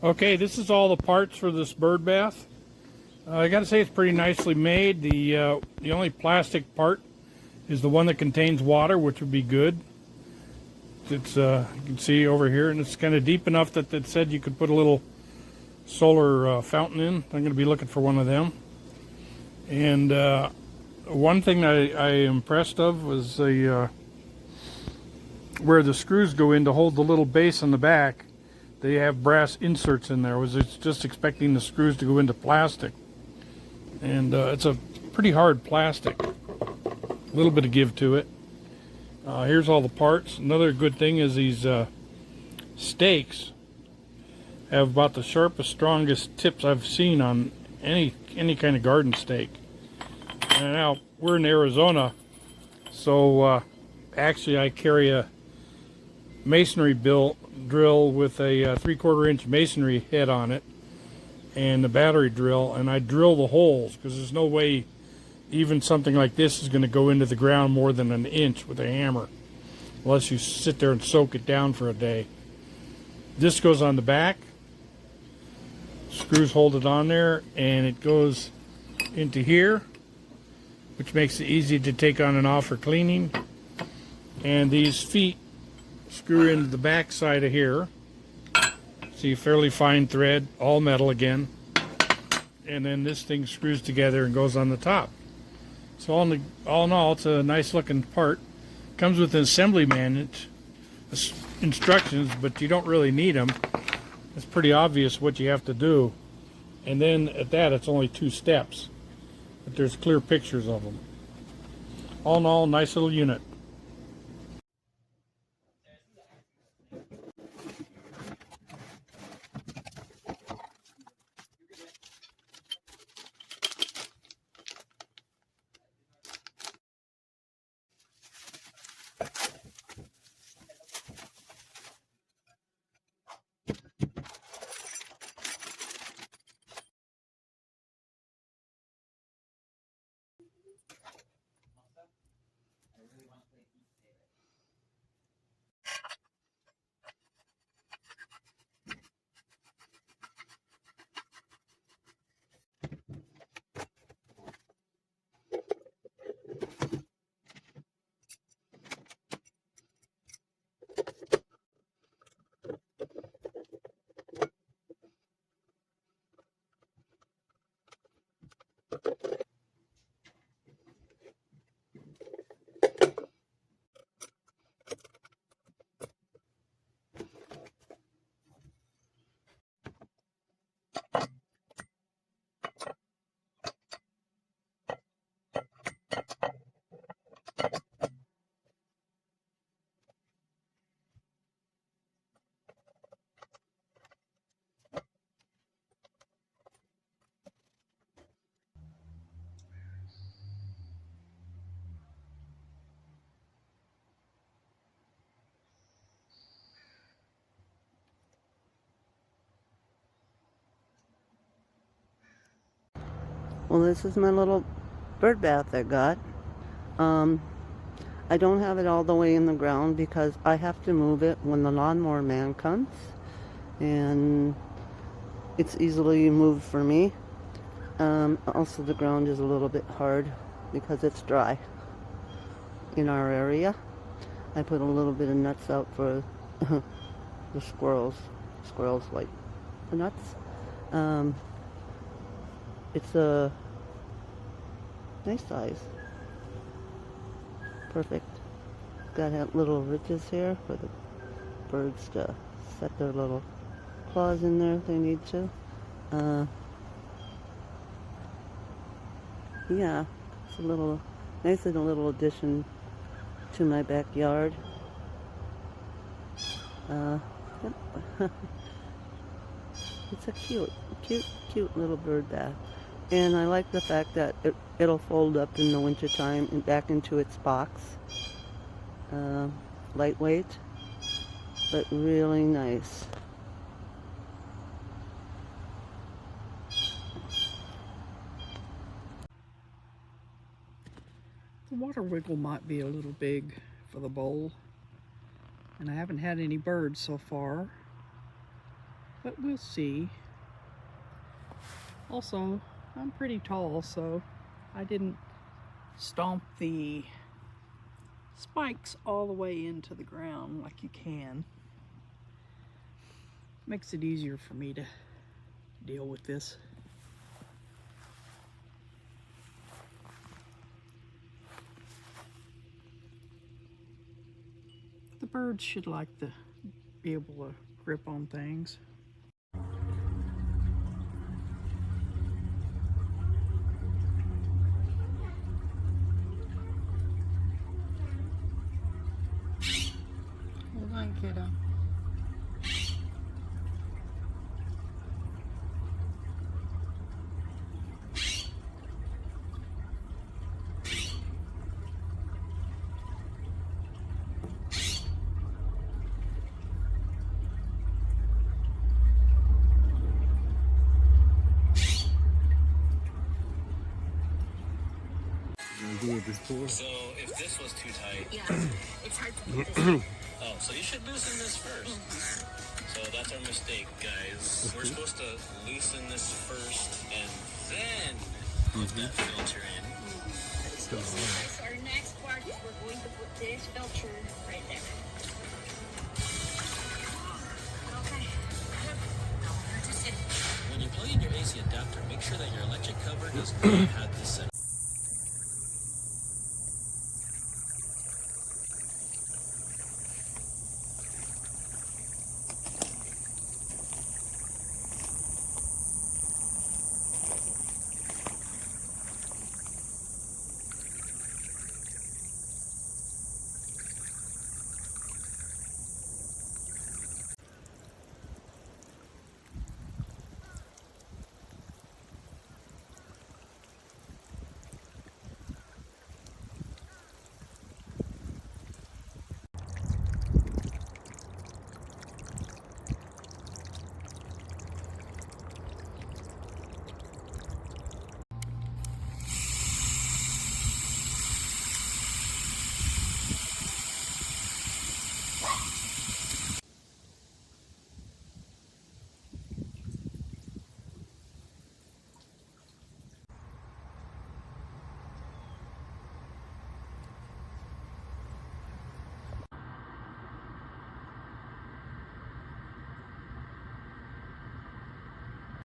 Okay, this is all the parts for this bird bath. I gotta say it's pretty nicely made. The only plastic part is the one that contains water, which would be good. It's you can see over here, and it's kind of deep enough that it said you could put a little solar fountain in. I'm gonna be looking for one of them. And one thing I impressed of was the where the screws go in to hold the little base on the back. They have brass inserts in there. I was just expecting the screws to go into plastic. And it's a pretty hard plastic. A little bit of give to it. Here's all the parts. Another good thing is these stakes have about the sharpest, strongest tips I've seen on any kind of garden stake. And now we're in Arizona, so actually I carry a masonry drill with a 3/4 inch masonry head on it and the battery drill, and I drill the holes because there's no way even something like this is going to go into the ground more than an inch with a hammer unless you sit there and soak it down for a day. This goes on the back, screws hold it on there, and it goes into here, which makes it easy to take on and off for cleaning. And these feet screw into the back side of here. See, fairly fine thread, all metal again. And then this thing screws together and goes on the top. So all in all, it's a nice looking part. Comes with an assembly manual, instructions, but you don't really need them. It's pretty obvious what you have to do. And then at that, it's only 2 steps. But there's clear pictures of them. All in all, nice little unit. Well, this is my little bird bath I got. I don't have it all the way in the ground because I have to move it when the lawnmower man comes, and it's easily moved for me. Also, the ground is a little bit hard because it's dry in our area. I put a little bit of nuts out for the squirrels. Squirrels like the nuts. It's a nice size. Perfect. Got little ridges here for the birds to set their little claws in there if they need to. Yeah, it's a little nice and a little addition to my backyard. It's a cute little bird bath. And I like the fact that it'll fold up in the wintertime and back into its box. Lightweight, but really nice. The water wiggle might be a little big for the bowl, and I haven't had any birds so far. but we'll see. Also, I'm pretty tall, so I didn't stomp the spikes all the way into the ground like you can. Makes it easier for me to deal with this. The birds should like to be able to grip on things. Hold on, kiddo. So if this was too tight, Yeah, it's hard to put this. oh, so you should loosen this first. So that's our mistake, guys. We're supposed to loosen this first and then put that filter in. So our next part is we're going to put this filter right there. Okay. Now we're just in. When you plug in your AC adapter, make sure that your electric cover does not have this set.